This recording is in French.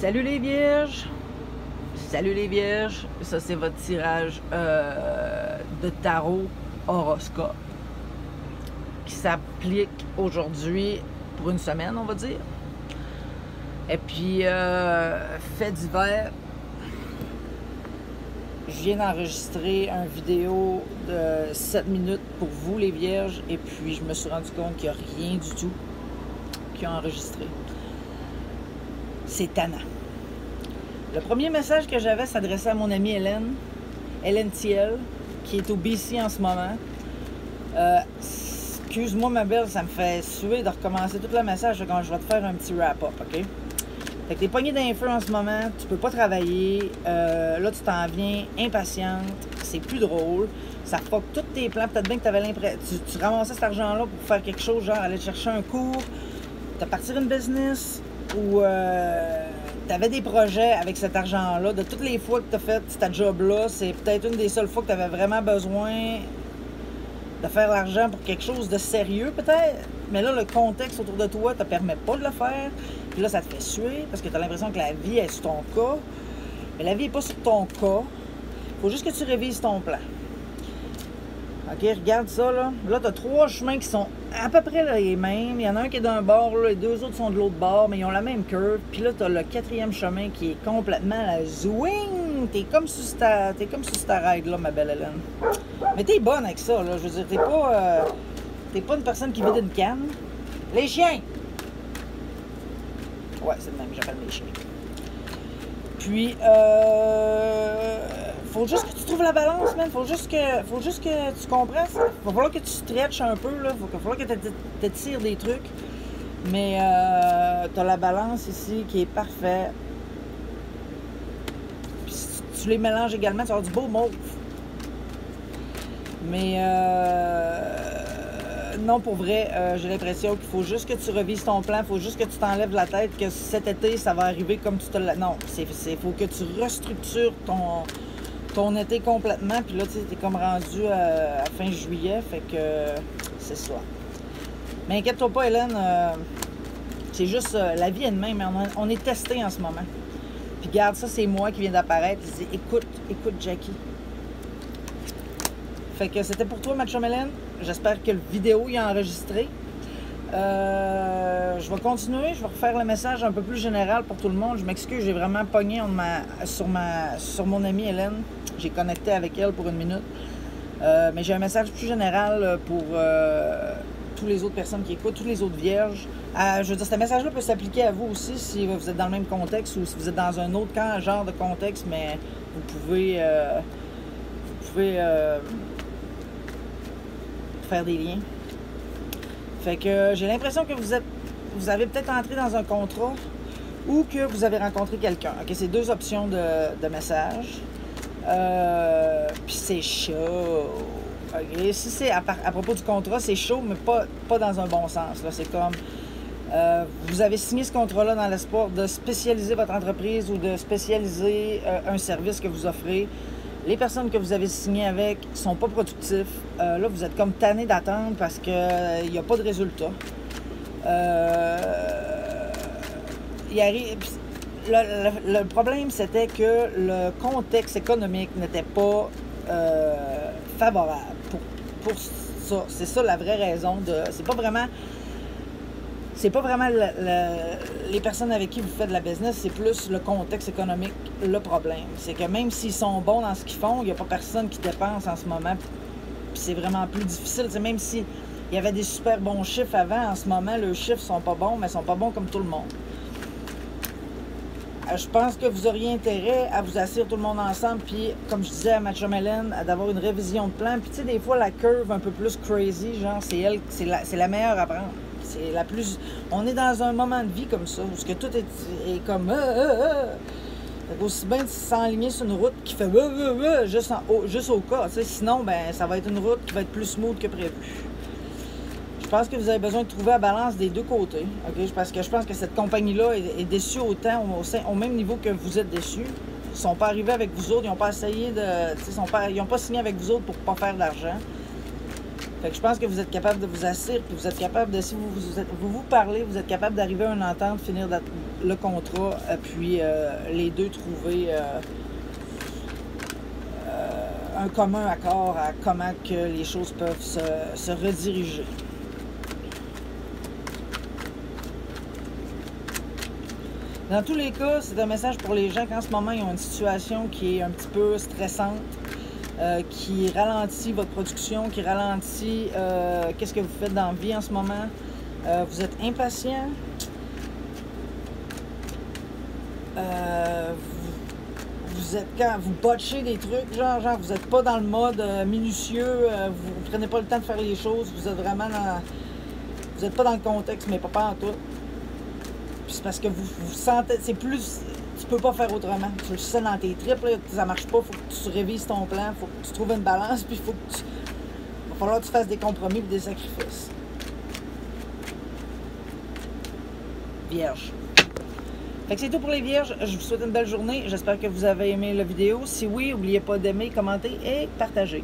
Salut les vierges! Salut les vierges! Ça c'est votre tirage de tarot horoscope qui s'applique aujourd'hui pour une semaine, on va dire. Et puis, fait divers, je viens d'enregistrer une vidéo de 7 minutes pour vous les vierges et puis je me suis rendu compte qu'il n'y a rien du tout qui a enregistré. C'est tannant. Le premier message que j'avais s'adressait à mon amie Hélène Thiel, qui est au BC en ce moment. Excuse-moi ma belle, ça me fait suer de recommencer tout le message quand je vais te faire un petit wrap-up, ok? Fait que t'es pogné d'un feu en ce moment, tu peux pas travailler, là tu t'en viens impatiente, c'est plus drôle, ça fuck tous tes plans, peut-être bien que t'avais l'impression, tu ramassais cet argent-là pour faire quelque chose, genre aller chercher un cours, te partir une business, ou t'avais des projets avec cet argent-là. De toutes les fois que t'as fait ta job-là, c'est peut-être une des seules fois que t'avais vraiment besoin de faire l'argent pour quelque chose de sérieux, peut-être. Mais là, le contexte autour de toi te permet pas de le faire. Puis là, ça te fait suer parce que t'as l'impression que la vie est sur ton cas. Mais la vie n'est pas sur ton cas. Faut juste que tu révises ton plan. OK, regarde ça, là. Là, tu as 3 chemins qui sont à peu près les mêmes. Il y en a un qui est d'un bord, là, les 2 autres sont de l'autre bord, mais ils ont la même curve. Puis là, tu as le 4e chemin qui est complètement la zwing. T'es comme sur ta ride, là, ma belle Hélène. Mais t'es bonne avec ça, là. Je veux dire, t'es pas une personne qui vide une canne. Les chiens! Ouais, c'est le même, j'appelle les chiens. Puis, faut juste que tu trouves la balance, man. Faut juste que tu comprennes. Il va falloir que tu stretches un peu, là. Il va falloir que tu tires des trucs. Mais t'as la balance ici qui est parfaite. Puis si tu les mélanges également, tu vas avoir du beau mauve. Mais non, pour vrai, j'ai l'impression qu'il faut juste que tu revises ton plan. Il faut juste que tu t'enlèves la tête que cet été, ça va arriver comme tu te l'as... Non, il faut que tu restructures ton été complètement. Puis là, tu sais, t'es comme rendu à fin juillet. Fait que c'est ça. Mais inquiète-toi pas, Hélène. C'est juste... la vie est de même. On est testé en ce moment. Puis regarde, ça, c'est moi qui viens d'apparaître. Je dis, écoute, Jackie. Fait que c'était pour toi, ma chum Hélène. J'espère que la vidéo y a enregistré. Je vais continuer. Je vais refaire le message un peu plus général pour tout le monde. Je m'excuse, j'ai vraiment pogné sur mon amie Hélène. J'ai connecté avec elle pour 1 minute. Mais j'ai un message plus général pour toutes les autres personnes qui écoutent, toutes les autres vierges. Je veux dire, ce message-là peut s'appliquer à vous aussi si vous êtes dans le même contexte ou si vous êtes dans un autre genre de contexte, mais vous pouvez faire des liens. Fait que j'ai l'impression que vous avez peut-être entré dans un contrat ou que vous avez rencontré quelqu'un. OK, c'est 2 options de message. Puis c'est chaud. OK, si c'est à propos du contrat, c'est chaud, mais pas dans un bon sens. Là, c'est comme vous avez signé ce contrat-là dans l'espoir de spécialiser votre entreprise ou de spécialiser un service que vous offrez. Les personnes que vous avez signées avec sont pas productifs. Là, vous êtes comme tanné d'attendre parce qu'il n'y a pas de résultat. Le problème, c'était que le contexte économique n'était pas favorable pour ça. C'est ça la vraie raison de... C'est pas vraiment les personnes avec qui vous faites de la business, c'est plus le contexte économique, le problème. C'est que même s'ils sont bons dans ce qu'ils font, il n'y a pas personne qui dépense en ce moment. Puis c'est vraiment plus difficile. T'sais, même s'il y avait des super bons chiffres avant, en ce moment, leurs chiffres sont pas bons, mais ils sont pas bons comme tout le monde. Je pense que vous auriez intérêt à vous asseoir tout le monde ensemble, puis, comme je disais à ma chum Hélène, d'avoir une révision de plan. Puis, tu sais, des fois, la curve un peu plus crazy, genre, c'est la meilleure à prendre. C'est la plus... On est dans un moment de vie comme ça, où tout est comme... Fait aussi bien de s'enligner sur une route qui fait juste au cas. T'sais. Sinon, ben ça va être une route qui va être plus smooth que prévu. Je pense que vous avez besoin de trouver la balance des 2 côtés. Okay? Parce que je pense que cette compagnie-là est déçue autant au même niveau que vous êtes déçus. Ils ne sont pas arrivés avec vous autres, ils n'ont pas essayé de... Ils n'ont pas signé avec vous autres pour ne pas faire d'argent. Fait que je pense que vous êtes capable de vous asseoir, puis vous êtes capable de, si vous parlez, vous êtes capable d'arriver à une entente, finir le contrat, puis les deux trouver un commun accord à comment que les choses peuvent se rediriger. Dans tous les cas, c'est un message pour les gens qu'en ce moment, ils ont une situation qui est un petit peu stressante, qui ralentit votre production, qui ralentit qu'est-ce que vous faites dans la vie en ce moment. Vous êtes impatient. Quand vous botchez des trucs, genre vous n'êtes pas dans le mode minutieux, vous ne prenez pas le temps de faire les choses, vous êtes vraiment dans... Vous n'êtes pas dans le contexte, mais pas en tout. Puis c'est parce que vous sentez... C'est plus... Tu peux pas faire autrement. Tu le sens dans tes tripes, là, ça marche pas, il faut que tu révises ton plan, il faut que tu trouves une balance, puis il va falloir que tu fasses des compromis et des sacrifices. Vierge. Fait que c'est tout pour les vierges. Je vous souhaite une belle journée. J'espère que vous avez aimé la vidéo. Si oui, n'oubliez pas d'aimer, commenter et partager.